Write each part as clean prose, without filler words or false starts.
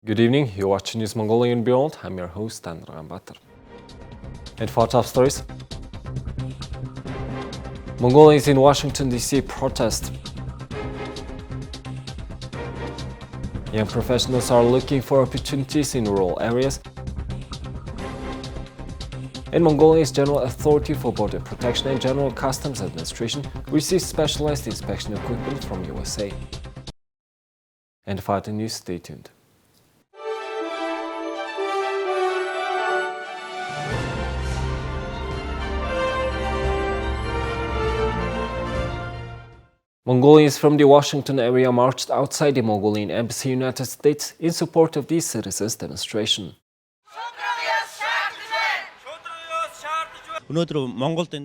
Good evening, you're watching News Mongolian World. I'm your host, Andra Batar. And for top stories, Mongolians in Washington D.C. protest. Young professionals are looking for opportunities in rural areas. And Mongolia's General Authority for Border Protection and General Customs Administration receives specialized inspection equipment from USA. And for the news, stay tuned. Mongolians from the Washington area marched outside the Mongolian Embassy in the United States in support of the citizens' demonstration.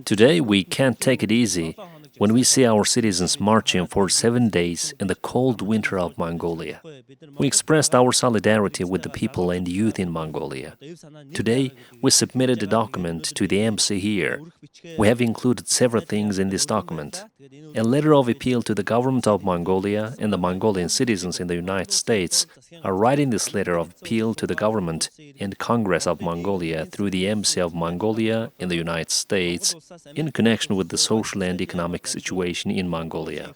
Today we can't take it easy when we see our citizens marching for 7 days in the cold winter of Mongolia. We expressed our solidarity with the people and youth in Mongolia. Today we submitted a document to the embassy here. We have included several things in this document. A letter of appeal to the government of Mongolia and the Mongolian citizens in the United States are writing this letter of appeal to the government and Congress of Mongolia through the Embassy of Mongolia in the United States in connection with the social and economic situation in Mongolia.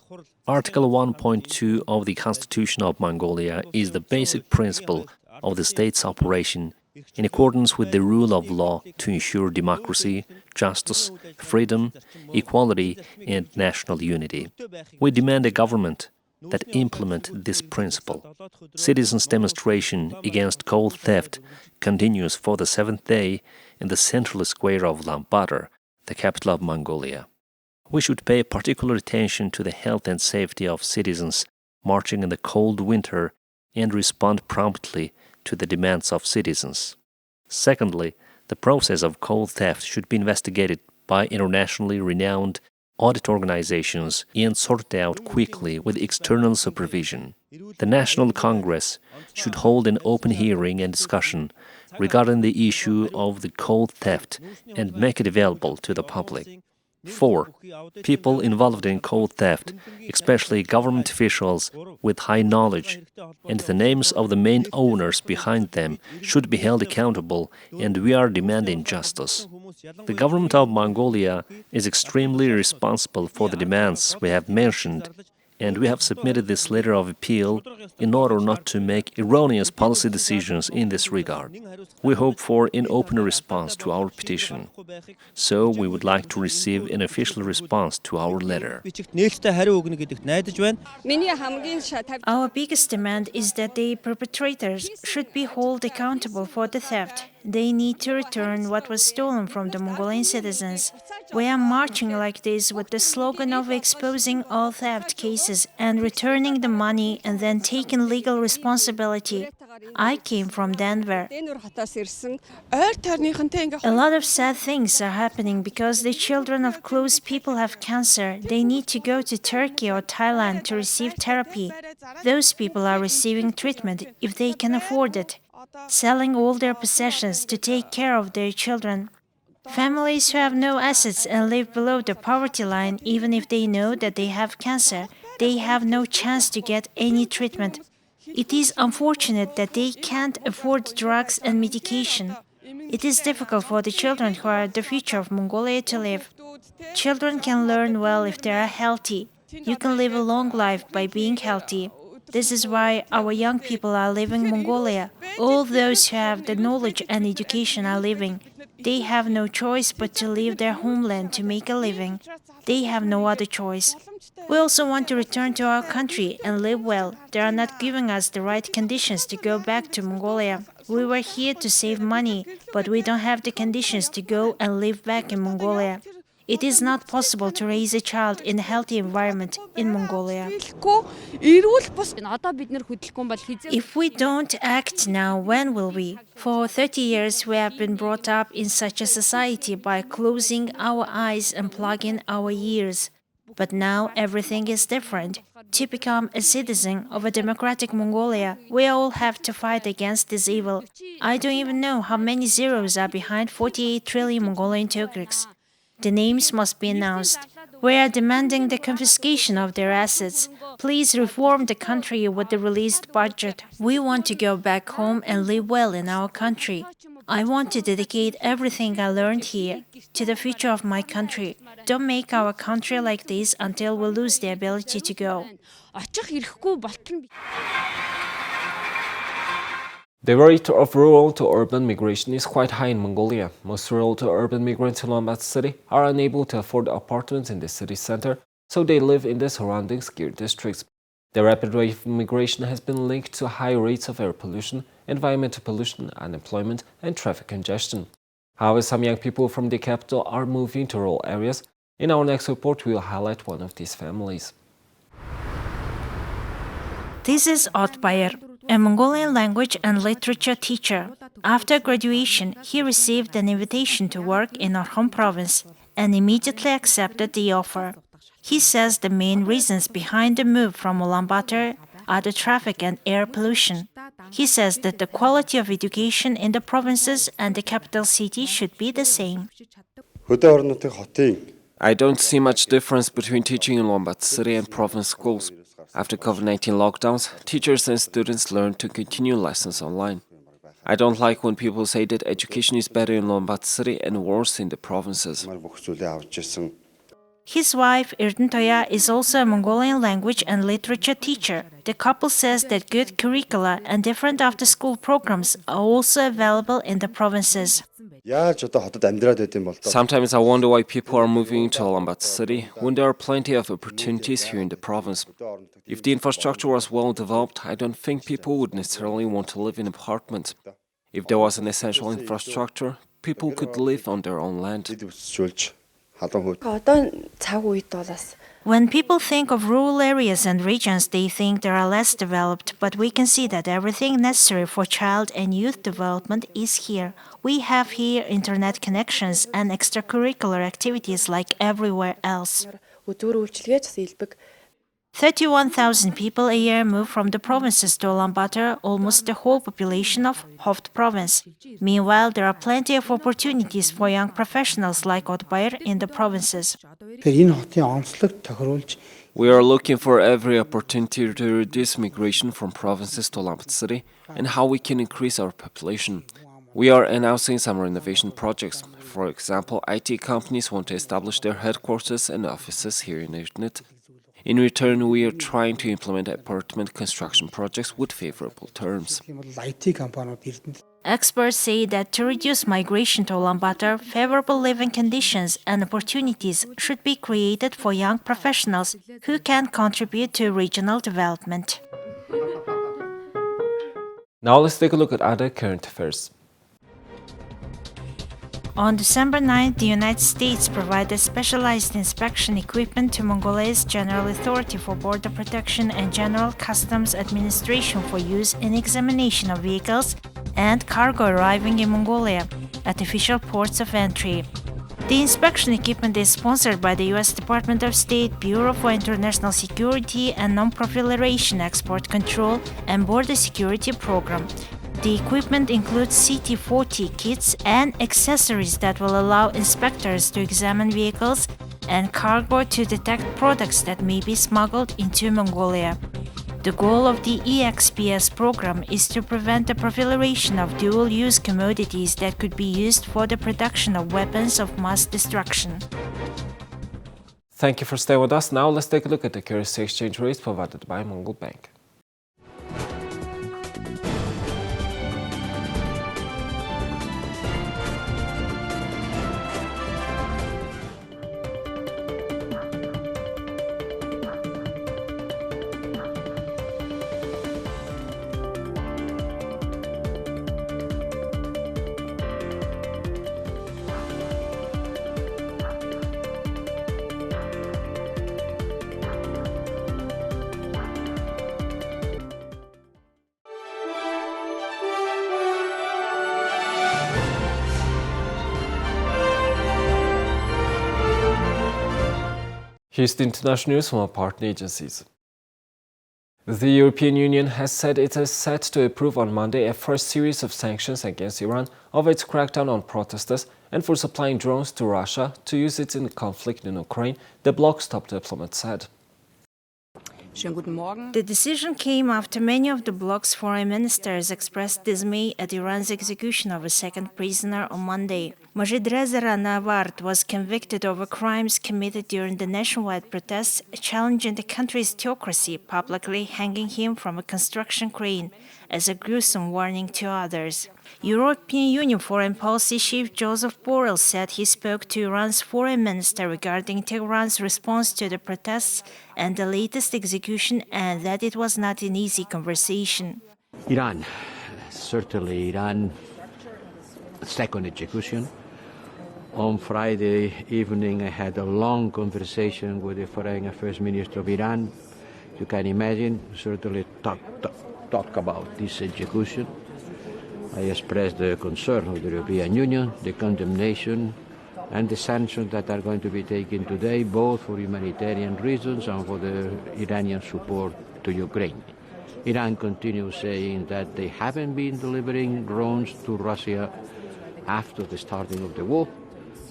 Article 1.2 of the Constitution of Mongolia is the basic principle of the state's operation in accordance with the rule of law to ensure democracy, justice, freedom, equality, and national unity. We demand a government that implement this principle. Citizens' demonstration against coal theft continues for the 7th day in the central square of Ulaanbaatar, the capital of Mongolia. We should pay particular attention to the health and safety of citizens marching in the cold winter and respond promptly to the demands of citizens. Secondly, the process of coal theft should be investigated by internationally renowned audit organizations and sorted out quickly with external supervision. The National Congress should hold an open hearing and discussion regarding the issue of the coal theft and make it available to the public. 4. People involved in coal theft, especially government officials with high knowledge, and the names of the main owners behind them should be held accountable, and we are demanding justice. The government of Mongolia is extremely responsible for the demands we have mentioned, and we have submitted this letter of appeal in order not to make erroneous policy decisions in this regard. We hope for an open response to our petition. So we would like to receive an official response to our letter. Our biggest demand is that the perpetrators should be held accountable for the theft. They need to return what was stolen from the Mongolian citizens. We are marching like this with the slogan of exposing all theft cases and returning the money and then taking legal responsibility. I came from Denver. A lot of sad things are happening because the children of close people have cancer. They need to go to Turkey or Thailand to receive therapy. Those people are receiving treatment if they can afford it, selling all their possessions to take care of their children. Families who have no assets and live below the poverty line, even if they know that they have cancer, they have no chance to get any treatment. It is unfortunate that they can't afford drugs and medication. It is difficult for the children who are the future of Mongolia to live. Children can learn well if they are healthy. You can live a long life by being healthy. This is why our young people are leaving Mongolia. All those who have the knowledge and education are leaving. They have no choice but to leave their homeland to make a living. They have no other choice. We also want to return to our country and live well. They are not giving us the right conditions to go back to Mongolia. We were here to save money, but we don't have the conditions to go and live back in Mongolia. It is not possible to raise a child in a healthy environment in Mongolia. If we don't act now, when will we? For 30 years, we have been brought up in such a society by closing our eyes and plugging our ears. But now everything is different. To become a citizen of a democratic Mongolia, we all have to fight against this evil. I don't even know how many zeros are behind 48 trillion Mongolian tokriks. The names must be announced. We are demanding the confiscation of their assets. Please reform the country with the released budget. We want to go back home and live well in our country. I want to dedicate everything I learned here to the future of my country. Don't make our country like this until we lose the ability to go. The rate of rural to urban migration is quite high in Mongolia. Most rural to urban migrants in Ulaanbaatar city are unable to afford apartments in the city center, so they live in the surrounding ski districts. The rapid rate of migration has been linked to high rates of air pollution, environmental pollution, unemployment, and traffic congestion. However, some young people from the capital are moving to rural areas. In our next report, we will highlight one of these families. This is Otbayr, a Mongolian language and literature teacher. After graduation, he received an invitation to work in Orkhon province and immediately accepted the offer. He says the main reasons behind the move from Ulaanbaatar are the traffic and air pollution. He says that the quality of education in the provinces and the capital city should be the same. I don't see much difference between teaching in Ulaanbaatar city and province schools. After COVID-19 lockdowns, teachers and students learned to continue lessons online. I don't like when people say that education is better in Ulaanbaatar city and worse in the provinces. His wife, Erdentoya, is also a Mongolian language and literature teacher. The couple says that good curricula and different after-school programs are also available in the provinces. Sometimes I wonder why people are moving to Ulaanbaatar city when there are plenty of opportunities here in the province. If the infrastructure was well developed, I don't think people would necessarily want to live in apartments. If there was an essential infrastructure, people could live on their own land. When people think of rural areas and regions, they think they are less developed, but we can see that everything necessary for child and youth development is here. We have here internet connections and extracurricular activities like everywhere else. 31,000 people a year move from the provinces to Ulaanbaatar, almost the whole population of Hovd province. Meanwhile, there are plenty of opportunities for young professionals like Otbayr in the provinces. We are looking for every opportunity to reduce migration from provinces to Ulaanbaatar city and how we can increase our population. We are announcing some renovation projects. For example, IT companies want to establish their headquarters and offices here in Irtnet. In return, we are trying to implement apartment construction projects with favorable terms. Experts say that to reduce migration to Ulaanbaatar, favorable living conditions and opportunities should be created for young professionals who can contribute to regional development. Now let's take a look at other current affairs. On December 9th, the United States provided specialized inspection equipment to Mongolia's General Authority for Border Protection and General Customs Administration for use in examination of vehicles and cargo arriving in Mongolia at official ports of entry. The inspection equipment is sponsored by the U.S. Department of State, Bureau for International Security and Non-Proliferation Export Control and Border Security Program. The equipment includes CT-40 kits and accessories that will allow inspectors to examine vehicles and cargo to detect products that may be smuggled into Mongolia. The goal of the EXPS program is to prevent the proliferation of dual-use commodities that could be used for the production of weapons of mass destruction. Thank you for staying with us. Now let's take a look at the currency exchange rates provided by Mongol Bank. Here's the international news from our partner agencies. The European Union has said it is set to approve on Monday a first series of sanctions against Iran over its crackdown on protesters and for supplying drones to Russia to use it in the conflict in Ukraine, the bloc's top diplomat said. The decision came after many of the bloc's foreign ministers expressed dismay at Iran's execution of a second prisoner on Monday. Majidreza Ranavard was convicted over crimes committed during the nationwide protests challenging the country's theocracy, publicly hanging him from a construction crane as a gruesome warning to others. European Union Foreign Policy Chief Joseph Borrell said he spoke to Iran's foreign minister regarding Tehran's response to the protests and the latest execution, and that it was not an easy conversation. Iran, certainly Iran, second execution. On Friday evening I had a long conversation with the Foreign Affairs Minister of Iran. You can imagine, certainly talk about this execution. I expressed the concern of the European Union, the condemnation and the sanctions that are going to be taken today, both for humanitarian reasons and for the Iranian support to Ukraine. Iran continues saying that they haven't been delivering drones to Russia after the starting of the war,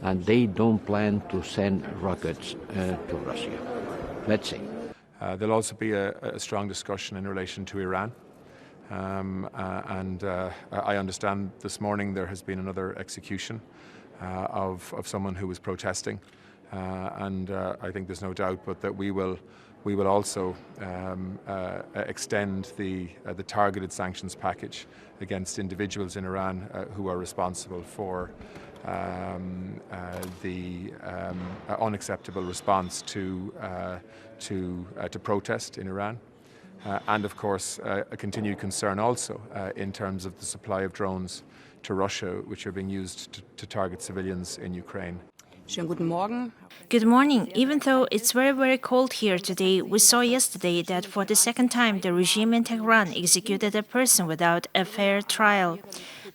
and they don't plan to send rockets to Russia. Let's see. There'll also be a strong discussion in relation to Iran. I understand this morning there has been another execution of someone who was protesting, I think there's no doubt but that we will also extend the targeted sanctions package against individuals in Iran who are responsible for the unacceptable response to protest in Iran. And of course, a continued concern also in terms of the supply of drones to Russia, which are being used to target civilians in Ukraine. Good morning. Even though it's very, very cold here today, we saw yesterday that for the second time the regime in Tehran executed a person without a fair trial.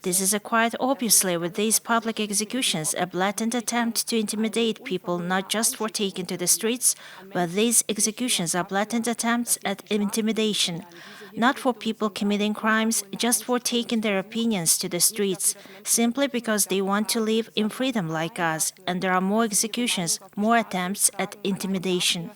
This is quite obviously, with these public executions, a blatant attempt to intimidate people not just for taking to the streets, but these executions are blatant attempts at intimidation. Not for people committing crimes, just for taking their opinions to the streets, simply because they want to live in freedom like us, and there are more executions, more attempts at intimidation.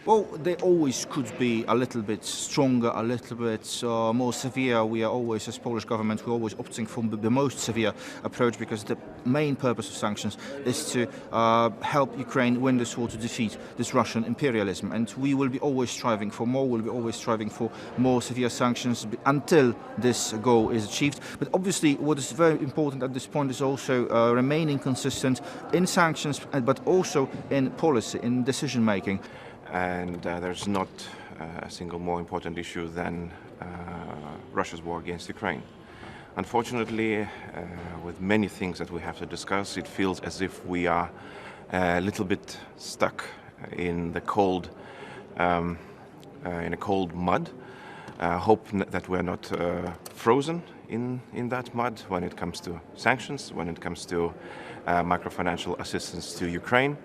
Well, they always could be a little bit stronger, a little bit more severe. We are always, as Polish government, we're always opting for the most severe approach because the main purpose of sanctions is to help Ukraine win this war, to defeat this Russian imperialism. And we will be always striving for more, we'll be always striving for more severe sanctions until this goal is achieved. But obviously, what is very important at this point is also remaining consistent in sanctions, but also in policy, in decision making. And there's not a single more important issue than Russia's war against Ukraine. Unfortunately, with many things that we have to discuss, it feels as if we are a little bit stuck in the cold, mud. Hope that we're not frozen in that mud when it comes to sanctions, when it comes to macrofinancial assistance to Ukraine.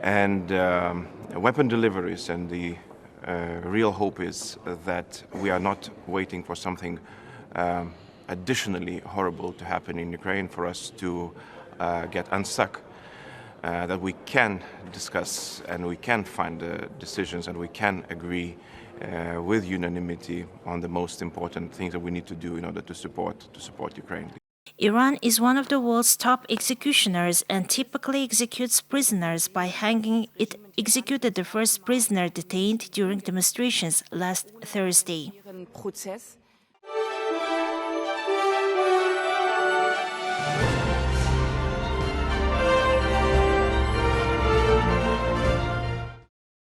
And weapon deliveries, and the real hope is that we are not waiting for something additionally horrible to happen in Ukraine for us to get unstuck, that we can discuss and we can find decisions and we can agree with unanimity on the most important things that we need to do in order to support Ukraine. Iran is one of the world's top executioners and typically executes prisoners by hanging. It executed the first prisoner detained during demonstrations last Thursday.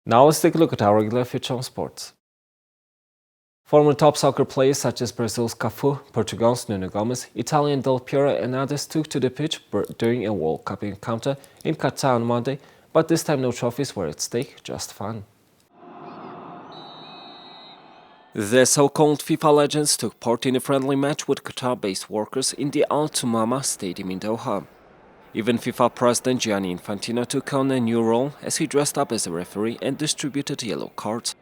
Now let's take a look at our regular feature on sports. Former top soccer players such as Brazil's Cafu, Portugal's Nuno Gomes, Italian Del Piero and others took to the pitch during a World Cup encounter in Qatar on Monday, but this time no trophies were at stake, just fun. The so-called FIFA legends took part in a friendly match with Qatar-based workers in the Al Tumama Stadium in Doha. Even FIFA President Gianni Infantino took on a new role as he dressed up as a referee and distributed yellow cards.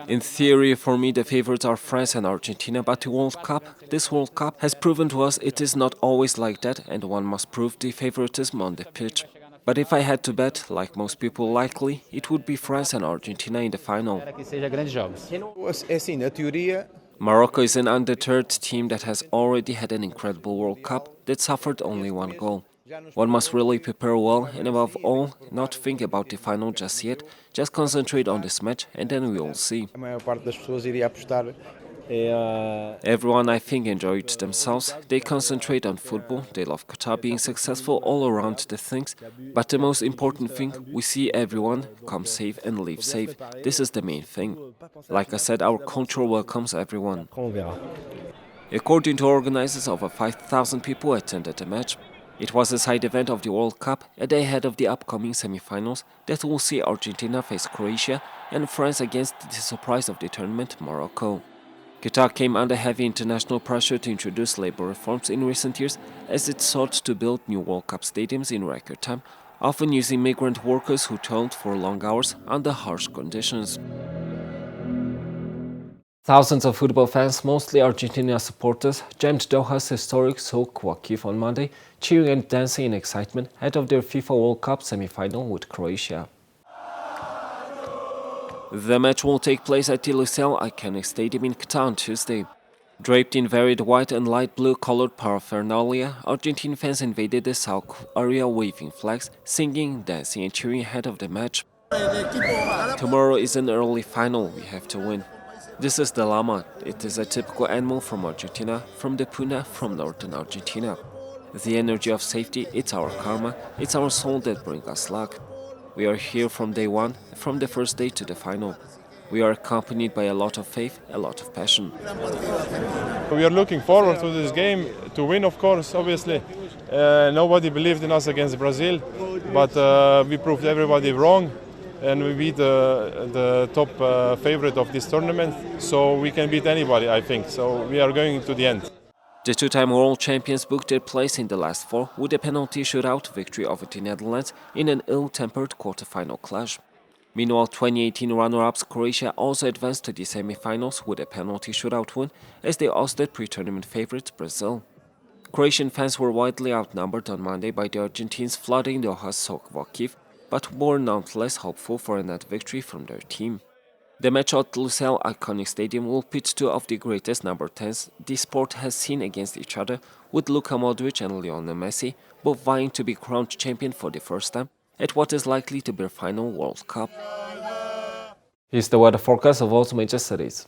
In theory, for me, the favorites are France and Argentina, but this World Cup has proven to us it is not always like that, and one must prove the favoritism on the pitch. But if I had to bet, like most people likely, it would be France and Argentina in the final. Morocco is an undeterred team that has already had an incredible World Cup that suffered only one goal. One must really prepare well and above all, not think about the final just yet, just concentrate on this match and then we will see. Everyone, I think, enjoyed themselves. They concentrate on football, they love Qatar being successful all around the things, but the most important thing, we see everyone come safe and leave safe. This is the main thing. Like I said, our culture welcomes everyone. According to organizers, over 5,000 people attended the match. It was a side event of the World Cup, a day ahead of the upcoming semi-finals that will see Argentina face Croatia and France against the surprise of the tournament, Morocco. Qatar came under heavy international pressure to introduce labor reforms in recent years as it sought to build new World Cup stadiums in record time, often using migrant workers who toiled for long hours under harsh conditions. Thousands of football fans, mostly Argentina supporters, jammed Doha's historic Souk Waqif on Monday, cheering and dancing in excitement ahead of their FIFA World Cup semi-final with Croatia. The match will take place at the Lusail iconic stadium in Qatar on Tuesday. Draped in varied white and light blue colored paraphernalia, Argentine fans invaded the Souk area waving flags, singing, dancing and cheering ahead of the match. Tomorrow is an early final, we have to win. This is the llama. It is a typical animal from Argentina, from the Puna, from northern Argentina. The energy of safety, it's our karma, it's our soul that brings us luck. We are here from day one, from the first day to the final. We are accompanied by a lot of faith, a lot of passion. We are looking forward to this game, to win of course, obviously. Nobody believed in us against Brazil, but we proved everybody wrong. And we beat the top favorite of this tournament, so we can beat anybody, I think. So we are going to the end. The two-time world champions booked their place in the last four with a penalty shootout victory over the Netherlands in an ill-tempered quarter-final clash. Meanwhile, 2018 runner-ups Croatia also advanced to the semi-finals with a penalty shootout win as they ousted pre-tournament favorites Brazil. Croatian fans were widely outnumbered on Monday by the Argentines flooding Doha's Souk Waqif, but were nonetheless hopeful for a net victory from their team. The match at Lusail iconic stadium will pit two of the greatest number 10s the sport has seen against each other, with Luka Modric and Lionel Messi both vying to be crowned champion for the first time at what is likely to be their final World Cup. Here's the weather forecast of all major cities.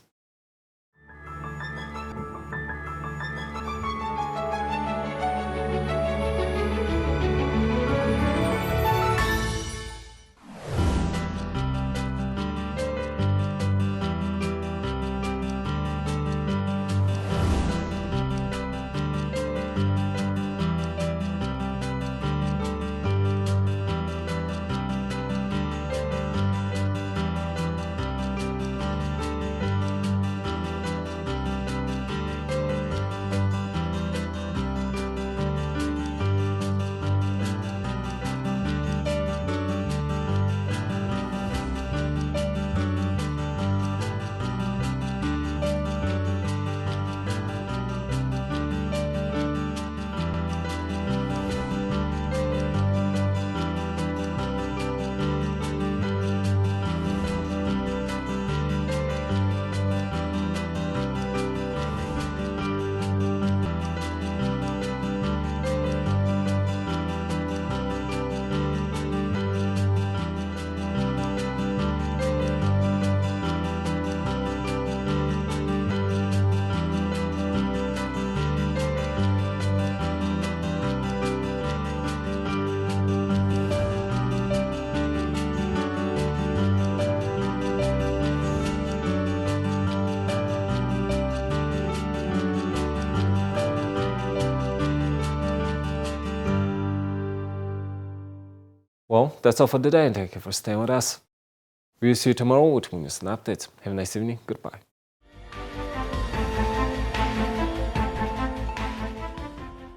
Well, that's all for today and thank you for staying with us. We'll see you tomorrow with more news and updates. Have a nice evening. Goodbye.